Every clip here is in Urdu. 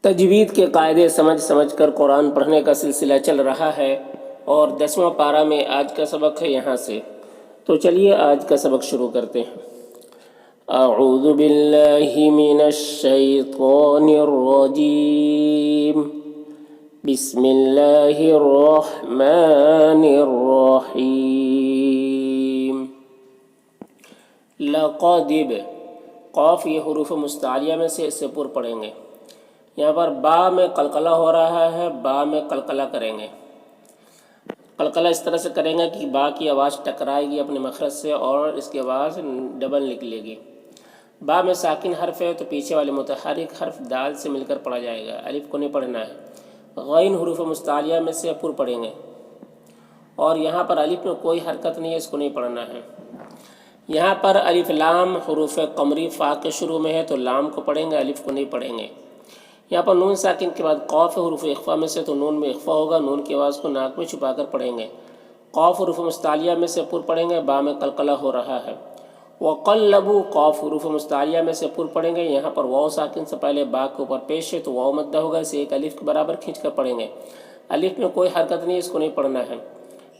تجوید کے قاعدے سمجھ سمجھ کر قرآن پڑھنے کا سلسلہ چل رہا ہے اور 10واں پارہ میں آج کا سبق ہے یہاں سے۔ تو چلیے آج کا سبق شروع کرتے ہیں۔ اعوذ باللہ من الشیطان الرجیم، بسم اللہ الرحمن الرحیم۔ لقدب، قاف یہ حروف مستعلیہ میں سے، اس سے پر پڑھیں گے۔ یہاں پر با میں قلقلہ ہو رہا ہے، با میں قلقلہ کریں گے۔ قلقلہ اس طرح سے کریں گے کہ با کی آواز ٹکرائے گی اپنے مخرج سے اور اس کی آواز ڈبل نکلے گی۔ با میں ساکن حرف ہے تو پیچھے والے متحرک حرف دال سے مل کر پڑھا جائے گا، الف کو نہیں پڑھنا ہے۔ غین حروف مستعلیہ میں سے پر پڑھیں گے اور یہاں پر الف میں کوئی حرکت نہیں ہے، اس کو نہیں پڑھنا ہے۔ یہاں پر الف لام حروف قمری فا کے شروع میں ہے تو لام کو پڑھیں گے، الف کو نہیں پڑھیں گے۔ یہاں پر نون ساکن کے بعد قاف حروف اخفا میں سے تو نون میں اخفا ہوگا، نون کی آواز کو ناک میں چھپا کر پڑھیں گے۔ قاف حروف مستعلیہ میں سے پر پڑھیں گے، با میں قلقلہ ہو رہا ہے۔ وقلبوا، قاف حروف مستعلیہ میں سے پر پڑھیں گے، یہاں پر واو ساکن سے پہلے با کے اوپر پیش ہے تو واو مدہ ہوگا، اسے ایک الف کے برابر کھینچ کر پڑھیں گے۔ الف میں کوئی حرکت نہیں، اس کو نہیں پڑھنا ہے۔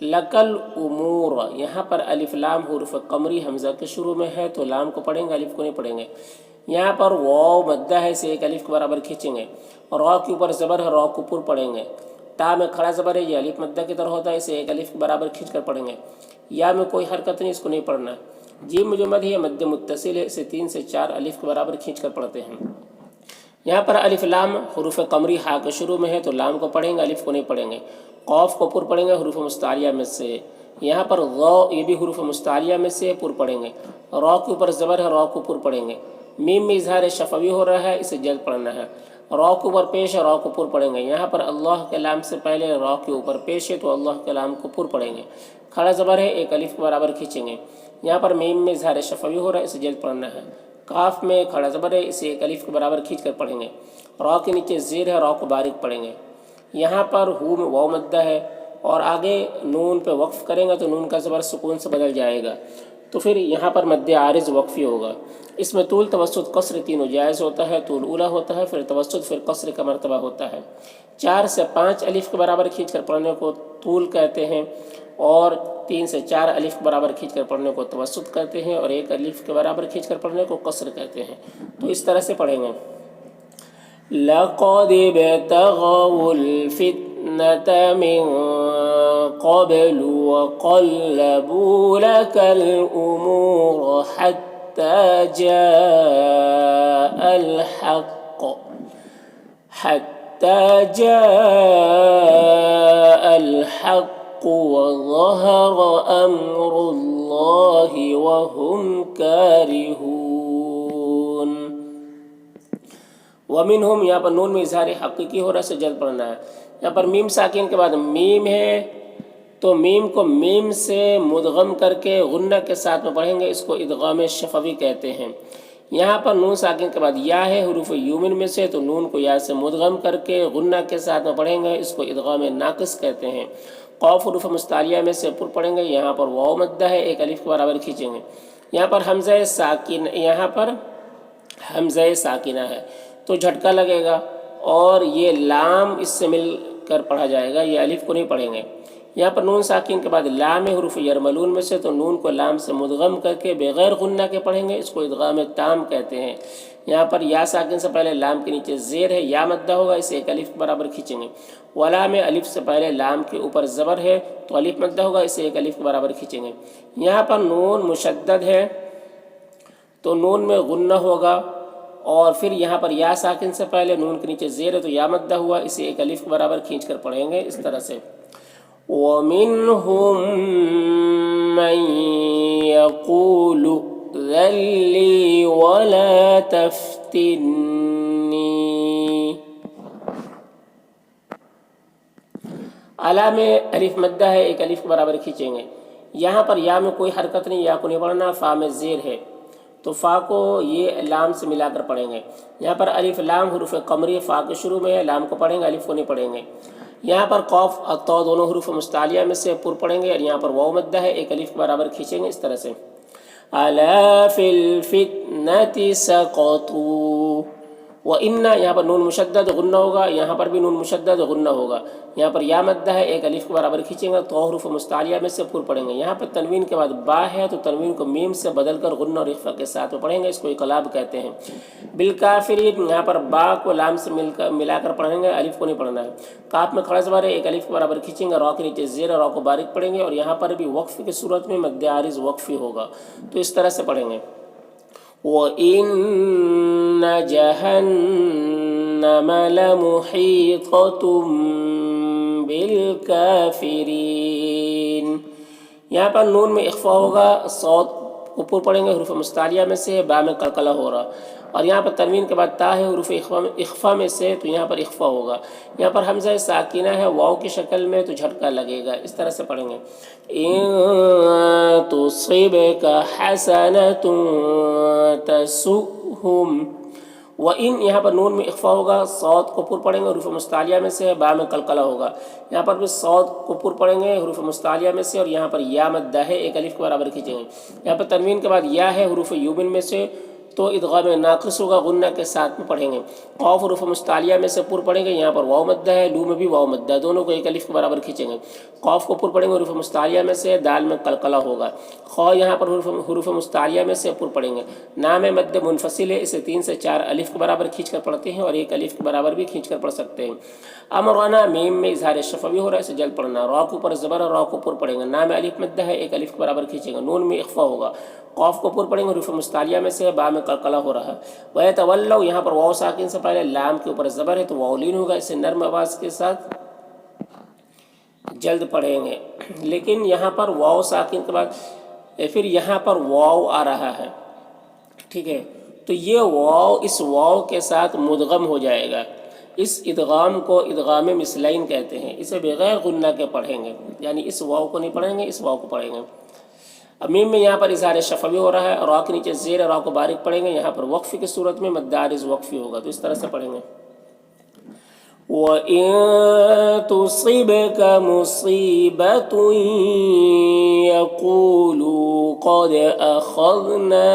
لکل امور، یہاں پر الف لام حروف قمری حمزہ کے شروع میں ہے تو لام کو پڑھیں گے، الف کو نہیں پڑھیں گے۔ یہاں پر واو مدہ ہے، اسے ایک الف کے برابر کھینچیں گے اور را کے اوپر زبر ہے، را کو پر پڑھیں گے۔ تا میں کھڑا زبر ہے، یہ الف مدہ کی طرح ہوتا ہے، اسے ایک الف کے برابر کھینچ کر پڑھیں گے۔ یا میں کوئی حرکت نہیں، اس کو نہیں پڑھنا۔ جیم جو مد ہے مد متصل ہے، اسے 3 سے 4 الف کے برابر کھینچ کر پڑھتے ہیں۔ یہاں پر الف لام حروف قمری ہا کے شروع میں ہے تو لام کو پڑھیں گے، الف کو نہیں پڑھیں گے۔ قاف کو پر پڑھیں گے حروف مستعلیہ میں سے۔ یہاں پر غا، یہ بھی حروف مستعلیہ میں سے پر پڑھیں گے۔ را کے اوپر زبر ہے، را کو پر پڑھیں گے۔ میم میں اظہار شفوی ہو رہا ہے، اسے جلد پڑھنا ہے۔ را کے اوپر پیش ہے، را کو پر پڑھیں گے۔ یہاں پر اللہ کے لام سے پہلے را کے اوپر پیش ہے تو اللہ کے لام کو پر پڑھیں گے۔ کھڑا زبر ہے، ایک الف کے برابر کھینچیں گے۔ یہاں پر میم میں اظہار شفوی ہو رہا ہے، اسے جلد پڑھنا ہے۔ کاف میں کھڑا زبر ہے، اسے ایک الف کے برابر کھینچ کر پڑھیں گے۔ را کے نیچے زیر ہے، را کو باریک پڑھیں گے۔ یہاں پر ہو میں واو مدہ ہے اور آگے نون پہ وقف کریں گے تو نون کا زبر سکون سے بدل جائے گا، تو پھر یہاں پر مد عارض وقفی ہوگا۔ اس میں طول توسط قصر تینوں جائز ہوتا ہے، طول اولا ہوتا ہے، پھر توسط، پھر قصر کا مرتبہ ہوتا ہے۔ 4 سے 5 الف کے برابر کھینچ کر پڑھنے کو طول کہتے ہیں اور 3 سے 4 الف کے برابر کھینچ کر پڑھنے کو توسط کہتے ہیں اور 1 الف کے برابر کھینچ کر پڑھنے کو قصر کہتے ہیں۔ تو اس طرح سے پڑھیں گے۔ لَقَدِ ابْتَغَوُا الْفِتْنَةَ مِن قَبْلُ وَقَلَّبُوا لَكَ الْأُمُورَ حَتَّى جَاءَ الْحَقُّ وَظَهَرَ أَمْرُ اللَّهِ وَهُمْ كَارِهُونَ۔ وَمِنْهُمْ، یہاں پر نون میں اظہار حقیقی ہو رہا ہے، سے جلد پڑھنا ہے۔ یہاں پر میم ساکن کے بعد میم ہے تو میم کو میم سے مدغم کر کے غنہ کے ساتھ میں پڑھیں گے، اس کو ادغام شفوی کہتے ہیں۔ یہاں پر نون ساکن کے بعد یا ہے حروف یومن میں سے تو نون کو یا سے مدغم کر کے غنہ کے ساتھ میں پڑھیں گے، اس کو ادغام ناقص کہتے ہیں۔ قاف حروف مستعلیہ میں سے پر پڑھیں گے، یہاں پر واو مدہ ہے، ایک الف کے برابر کھینچیں گے۔ یہاں پر حمزہ ساکنہ ہے تو جھٹکا لگے گا اور یہ لام اس سے مل کر پڑھا جائے گا، یہ الف کو نہیں پڑھیں گے۔ یہاں پر نون ساکن کے بعد لام حروف یرملون میں سے تو نون کو لام سے مدغم کر کے بغیر غنہ کے پڑھیں گے، اس کو ادغام تام کہتے ہیں۔ یہاں پر یا ساکن سے پہلے لام کے نیچے زیر ہے، یا مدہ ہوگا، اسے ایک الف کے برابر کھینچیں گے۔ ولا میں الف سے پہلے لام کے اوپر زبر ہے تو الف مدہ ہوگا، اسے ایک الف کے برابر کھینچیں گے۔ یہاں پر نون مشدد ہے تو نون میں غنہ ہوگا اور پھر یہاں پر یا ساکن سے پہلے نون کے نیچے زیر ہے تو یا مدہ ہوا، اسے ایک الف کے برابر کھینچ کر پڑھیں گے اس طرح سے۔ وَمِنْهُمْ مَنْ يَقُولُ ائْذَنْ لِي وَلَا تَفْتِنِّي۔ اعلیٰ میں الف مدہ ہے، ایک الف کے برابر کھینچیں گے۔ یہاں پر یا میں کوئی حرکت نہیں، یا کو نہیں پڑھنا، فا میں زیر ہے تو فا کو یہ لام سے ملا کر پڑھیں گے۔ یہاں پر الف لام حروف قمری فا کے شروع میں ہے، لام کو پڑھیں گے، الف کو نہیں پڑھیں گے۔ یہاں پر قاف اور طا دونوں حروف مستعلیہ میں سے پر پڑھیں گے اور یہاں پر واو مدہ ہے، ایک الف کے برابر کھینچیں گے اس طرح سے۔ أَلَا فِي الْفِتْنَةِ سَقَطُوا، وَإِنَّ یہاں پر نون مشدد غنہ ہوگا، یہاں پر بھی نون مشدد غنہ ہوگا. یہاں پر یا مدہ ہے، ایک الف کے برابر کھینچیں گے تو حروف مستعلیہ میں سے پر پڑھیں گے. یہاں پر تنوین کے بعد با ہے تو تنوین کو میم سے بدل کر غنہ اور اخفا کے ساتھ میں پڑھیں گے، اس کو اقلاب کہتے ہیں. بالکافرین یہاں پر با کو لام سے ملا کر پڑھیں گے، الف کو نہیں پڑھنا ہے. کاف میں کھڑا زبر ہے، ایک الف کے برابر کھینچیں گے، را کے نیچے زیر، را کو باریک پڑھیں گے، اور یہاں پر بھی وقف کی صورت میں مد عارض وقفی ہوگا تو اس طرح سے پڑھیں گے. وَإِنَّ جَهَنَّمَ لَمُحِيطَةٌ بِالْكَافِرِينَ. یہاں پر نون میں اخفا ہوگا، صاد اوپر پڑھیں گے، حروف مستعلیہ میں سے، با میں قلقلہ ہو رہا، اور یہاں پر تنوین کے بعد تا ہے حروف اخفا میں سے تو یہاں پر اخفا ہوگا. یہاں پر حمزہ ساکنہ ہے واو کی شکل میں تو جھٹکا لگے گا، اس طرح سے پڑھیں گے. إِن تُصِبْكَ حَسَنَةٌ تَسُؤْهُمْ. وَإِن یہاں پر نون میں اخفا ہوگا، صاد کو پر پڑھیں گے، حروف مستعلیہ میں سے، با میں قلقلہ ہوگا. یہاں پر بھی صاد کو پر پڑھیں گے حروف مستعلیہ میں سے، اور یہاں پر یا مدہ ہے، ایک الف کے برابر کھینچیں گے. یہاں پر تنوین کے بعد یا ہے حروف یوبن میں سے تو ادغام ناقص ہوگا، غنہ کے ساتھ میں پڑھیں گے. قاف حروف مستعلیہ میں سے پر پڑھیں گے، یہاں پر واو مدہ ہے، لو میں بھی واو مدہ ہے، دونوں کو ایک الف کے برابر کھینچیں گے. قاف کو پر پڑھیں گے حروف مستعلیہ میں سے، دال میں قلقلہ ہوگا. خا یہاں پر حروف مستعلیہ میں سے پر پڑھیں گے. نام مد منفصل ہے، اسے 3 سے 4 الف کے برابر کھینچ کر پڑھتے ہیں، اور ایک الف کے برابر بھی کھینچ کر پڑھ سکتے ہیں. امرانا میم میں اظہار شفوی ہو رہا ہے، اسے جلد پڑھنا. را کو پر زبر، را کو پر پڑھیں گے. نام الف مدہ ہے، ایک الف کے برابر کھینچیں گے، نون میں اخفا ہوگا. قاف کو پر پڑھیں گے حروف مستعلیہ میں سے، با میں قلقلہ ہو رہا ہے. وَيَتَوَلَّوْا یہاں پر واو ساکن سے پہلے لام کے اوپر زبر ہے تو واو لین ہوگا، اسے نرم آواز کے ساتھ جلد پڑھیں گے. لیکن یہاں پر واو ساکن کے بعد پھر یہاں پر واو آ رہا ہے، ٹھیک ہے، تو یہ واو اس واو کے ساتھ مدغم ہو جائے گا. اس ادغام کو ادغام مثلین کہتے ہیں، اسے بغیر غنہ کے پڑھیں گے، یعنی اس واو کو نہیں پڑھیں گے، اس واو کو پڑھیں گے. میم میں یہاں پر اظہار شفوی ہو رہا ہے، اور را کے نیچے زیر، را کو باریک پڑھیں گے، یہاں پر وقف کی صورت میں مد عارض وقفی ہوگا تو اس طرح سے پڑھیں گے. وَإِن تُصِبْكَ مُصِيبَةٌ يَقُولُوا قَدْ أَخَذْنَا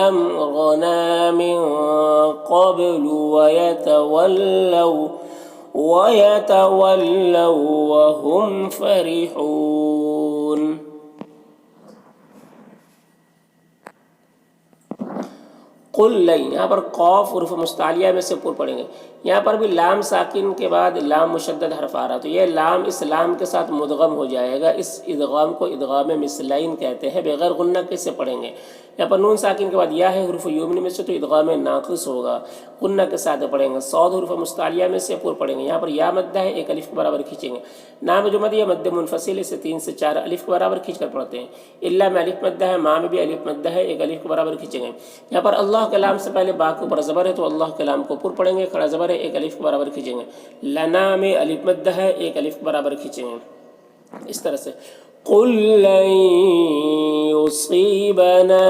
أَمْرَنَا مِن قَبْلُ وَيَتَوَلَّوْا وَهُمْ فَرِحُونَ. قل لن یہاں پر قاف حروف مستعلیہ میں سے پر پڑھیں گے. یہاں پر بھی لام ساکن کے بعد لام مشدد حرف آ رہا تو یہ لام اس لام کے ساتھ مدغم ہو جائے گا. اس ادغام کو ادغام مثلین کہتے ہیں، بغیر غنہ کیسے پڑھیں گے. یہاں پر نون ساکن کے بعد یا ہے حروف یمن میں سے تو ادغام ناقص ہوگا، غنہ کے ساتھ پڑھیں گے. صاد حروف مستعلیہ میں سے پر پڑھیں گے، یہاں پر یا مدہ ہے، ایک الف کے برابر کھینچیں گے. نام جو مد ہے مد منفصل، اسے 3 سے 4 الف کے برابر کھینچ کر پڑھتے ہیں. اللہ میں الف مدہ ہے، ماں میں بھی الف مدہ ہے، ایک الف کے برابر کھینچیں گے. یہاں پر اللہ کلام سے پہلے با کے اوپر زبر ہے تو اللہ کلام کو پر پڑھیں گے، کھڑا زبر ہے، ایک الف کے برابر کھینچیں گے. لنا میں الف مدہ ہے، ایک الف کے برابر کھینچیں گے. اس طرح سے قُل لَن يُصِيبَنَا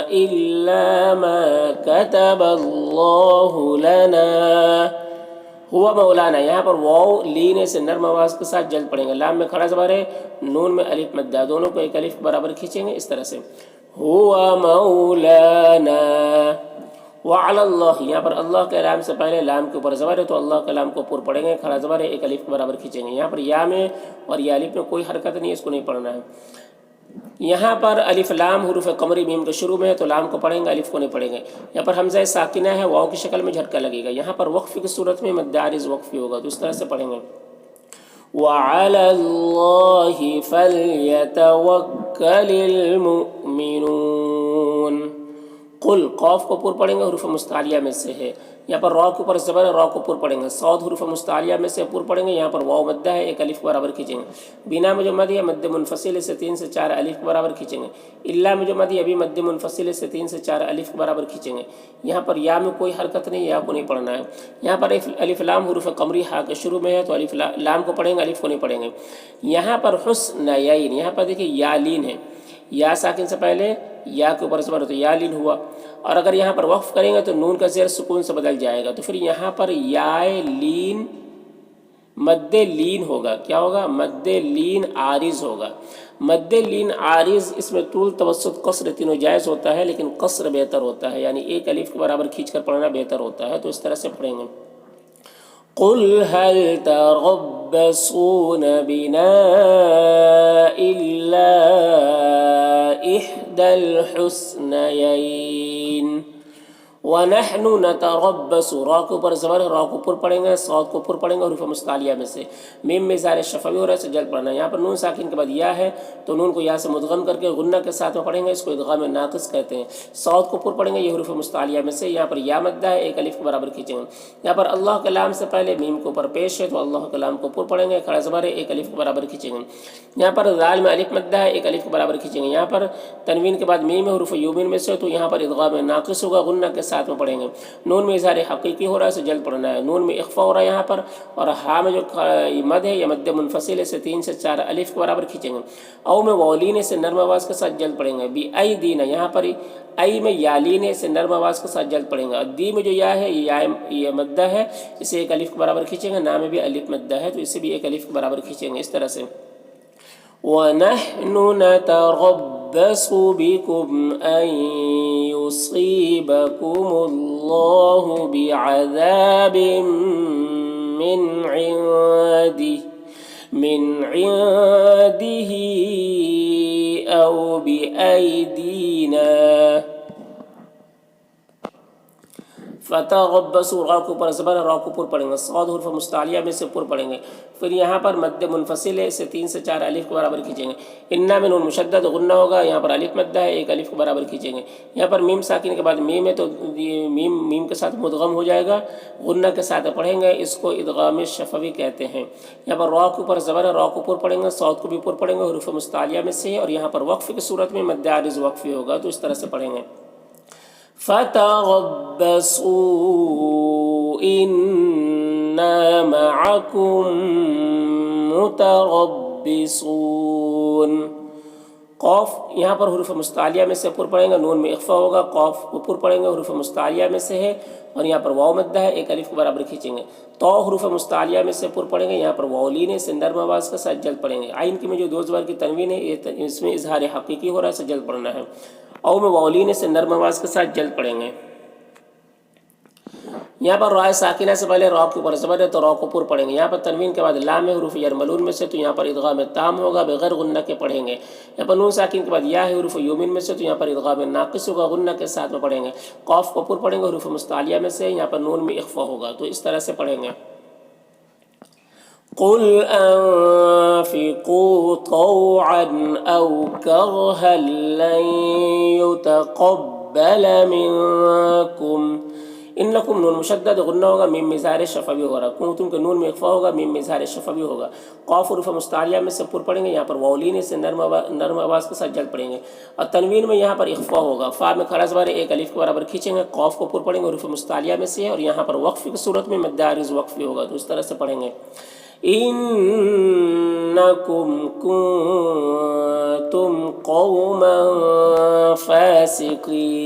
إِلَّا مَا كَتَبَ اللَّهُ لَنَا ہوا مولانا. یہاں پر واو لینے سے نرم آواز کے ساتھ جلد پڑھیں گے. لام میں کھڑا زبر ہے، نون میں الف مدہ، دونوں کو ایک الف کے برابر کھینچیں گے. اس طرح سے ہوا مولانا. وعلی اللہ یہاں پر اللہ کے لام سے پہلے لام کے اوپر زبر ہے تو اللہ کے لام کو پر پڑھیں گے، کھڑا زبر ہے، ایک الف کے برابر کھینچیں گے. یہاں پر یا میں اور یا الف میں کوئی حرکت نہیں ہے، اس کو نہیں پڑھنا ہے. یہاں پر الف لام حروف قمری میم کے شروع میں ہے تو لام کو پڑھیں گے، الف کو نہیں پڑھیں گے. یہاں پر حمزہ ساکنہ ہے، واو کی شکل میں جھٹکا لگے گا. یہاں پر وقف کی صورت میں مد عارض وقفی ہوگا تو اس طرح سے پڑھیں گے. وَعَلَى اللَّهِ فَلْيَتَوَكَّلِ الْمُؤْمِنُونَ. قل قاف کو پر پڑھیں گے، حروف مستعلیہ میں سے ہے. یہاں پر را کے اوپر زبر ہے، را کو پر پڑھیں گے. صاد حروف مستعلیہ میں سے پر پڑھیں گے، یہاں پر واو مدہ ہے، ایک الف کے برابر کھینچیں گے. بینا میں جو مد ہے مد منفصل، اسے 3 سے 4 الف کے برابر کھینچیں گے. اللہ میں جو مد ہے ابھی مد منفصل، اسے 3 سے 4 الف کے برابر کھینچیں گے. یہاں پر یا میں کوئی حرکت نہیں، یا کو نہیں پڑھنا ہے. یہاں پر الف لام حروف قمری ہا کے شروع میں ہے تو الف لام کو پڑھیں گے، الف کو نہیں پڑھیں گے. یہاں پر حسنین، یہاں پر دیکھیے یا لین ہے، یا ساکن سے پہلے یا کے اوپر زبر تو یا لین ہوا، اور اگر یہاں پر وقف کریں گے تو نون کا زیر سکون سے بدل جائے گا تو پھر یہاں پر یا لین مد لین ہوگا. کیا ہوگا؟ مد لین عارض ہوگا. مد لین عارض اس میں طول توسط قصر تینوں جائز ہوتا ہے، لیکن قصر بہتر ہوتا ہے، یعنی ایک الف کے برابر کھینچ کر پڑھنا بہتر ہوتا ہے. تو اس طرح سے پڑھیں گے. قل هل تربصون بنا إلا إحدى الحسنيين وَنَحْنُ نَتَرَبَّصُ. را کے اوپر زبر ہے، را کو اوپر پڑھیں گے، صاد کو اوپر پڑھیں گے حروف مستعلیہ میں سے. میم میں اظہار شفوی ہو رہا ہے، سے جلد پڑھنا ہے. یہاں پر نون ساکن کے بعد یا ہے تو نون کو یا سے مدغم کر کے غنہ کے ساتھ میں پڑھیں گے، اس کو ادغام ناقص کہتے ہیں. صاد کو اوپر پڑھیں گے، یہ حروف مستعلیہ میں سے. یہاں پر یا مدہ ہے، ایک الف کے برابر کھینچیں گے. یہاں پر اللہ کے لام سے پہلے میم کے اوپر پیش ہے تو اللہ کے لام کو اوپر پڑھیں گے، کھڑا زبر ہے، ایک الف کے برابر کھینچیں گے. یہاں پر ذال میں الف مدہ ہے، ایک الف کے برابر کھینچیں گے. یہاں پر تنوین کے بعد میم ہے حروف یومین میں سے، تو یہاں پر ادغام ناقص ہوگا، غنہ کے ساتھ میں پڑھیں گے. نون میں اظہار حقیقی ہو رہا ہے، سے جلد پڑھنا ہے. نون میں اخفا ہو رہا ہے یہاں پر، اور ہاں میں جو مد ہے یہ مد منفصل ہے، سے 3 سے 4 الف کے برابر کھینچیں گے. او میں واولین سے نرم آواز کے ساتھ جلد پڑھیں گے. بی ای دینا، یہاں پر ای میں یالین سے نرم آواز کے ساتھ جلد پڑھیں گے. دی میں جو یا ہے یہ مدہ ہے، اسے ایک الف کے برابر کھینچیں گے. نا میں بھی الف مدہ ہے تو اسے بھی ایک الف کے برابر کھینچیں گے. اس طرح سے وَنَحْنُ نَتَرَبَّصُ بِكُمْ أَن يُصِيبَكُمُ اللَّهُ بِعَذَابٍ مِّنْ عِندِهِ أَوْ بِأَيْدِينَا. فتربصوا، را کو اوپر زبر ہے، را کو اوپر پڑھیں گے. صاد حرف مستعلیہ میں سے اوپر پڑھیں گے. پھر یہاں پر مد منفصل ہے، سے 3 سے 4 الف کے برابر کھینچیں گے. انا میں نون مشدد غنہ ہوگا، یہاں پر الف مدہ ہے، ایک الف کے برابر کھینچیں گے. یہاں پر میم ساکن کے بعد میم ہے تو میم کے ساتھ مدغم ہو جائے گا، غنہ کے ساتھ پڑھیں گے، اس کو ادغام شفوی کہتے ہیں. یہاں پر را کے اوپر زبر ہے، را کو اوپر پڑھیں گے، صاد کو بھی اوپر پڑھیں گے، حروف مستعلیہ میں سے ہے، اور یہاں پر وقف کی صورت میں مد عارض وقفی ہوگا تو اس طرح سے پڑھیں گے. فَتَرَبَّصُوا إِنَّا مَعَكُم مُتَرَبِّصُونَ. قوف یہاں پر حروف مستعلیہ میں سے اوپر پڑھیں گے، نون میں اخفا ہوگا، قوف اوپر پڑھیں گے، حروف مستعلیہ میں سے ہے، اور یہاں پر واو مدہ ہے، ایک الف کے برابر کھینچیں گے. تو حروف مستعلیہ میں سے اوپر پڑھیں گے، یہاں پر واولین سے نرم آواز کے ساتھ جلد پڑھیں گے. عین کی میں جو 2 زبر کی تنوین ہے، اس میں اظہار حقیقی ہو رہا ہے، سے جلد پڑھنا ہے. او میں واولین سے نرم آواز کے ساتھ جلد پڑھیں گے. یہاں پر را ساکنہ سے پہلے را کے اوپر زبر ہے تو را کو اوپر پڑھیں گے. یہاں پر تنوین کے بعد لام ہے حروف یرملون میں سے، تو یہاں پر ادغام تام ہوگا، بغیر غنہ کے پڑھیں گے. یہاں پر نون ساکن کے بعد یا ہے حروف یومین میں سے، تو یہاں پر ادغام ناقص ہوگا، غنہ کے ساتھ میں پڑھیں گے. قاف کو اوپر پڑھیں گے، حروف مستعلیہ میں سے، یہاں پر نون میں اخفا ہوگا تو اس طرح سے پڑھیں گے. قُلْ أَنفِقُوا طَوْعًا أَوْ كَرْهًا لَّن يُتَقَبَّلَ مِنكُمْ. انکم نون مشدد غنہ ہوگا، میم میں اظہار شفوی ہوگا. کنتم کے نون میں اخفا ہوگا، میم میں اظہار شفوی ہوگا. قاف حروف مستعلیہ میں سے اوپر پڑھیں گے، یہاں پر واولین سے نرم آواز کے ساتھ جلد پڑھیں گے. اور تنوین میں یہاں پر اخفا ہوگا، فا میں کھڑا زبر ہے، ایک الف کے برابر کھینچیں گے. قاف کو اوپر پڑھیں گے، حروف مستعلیہ میں سے ہے، اور یہاں پر وقف کی صورت میں مد عارض وقفی ہوگا تو اس طرح سے پڑھیں گے. إِنَّكُمْ كُنتُمْ قَوْمًا فَاسِقِينَ.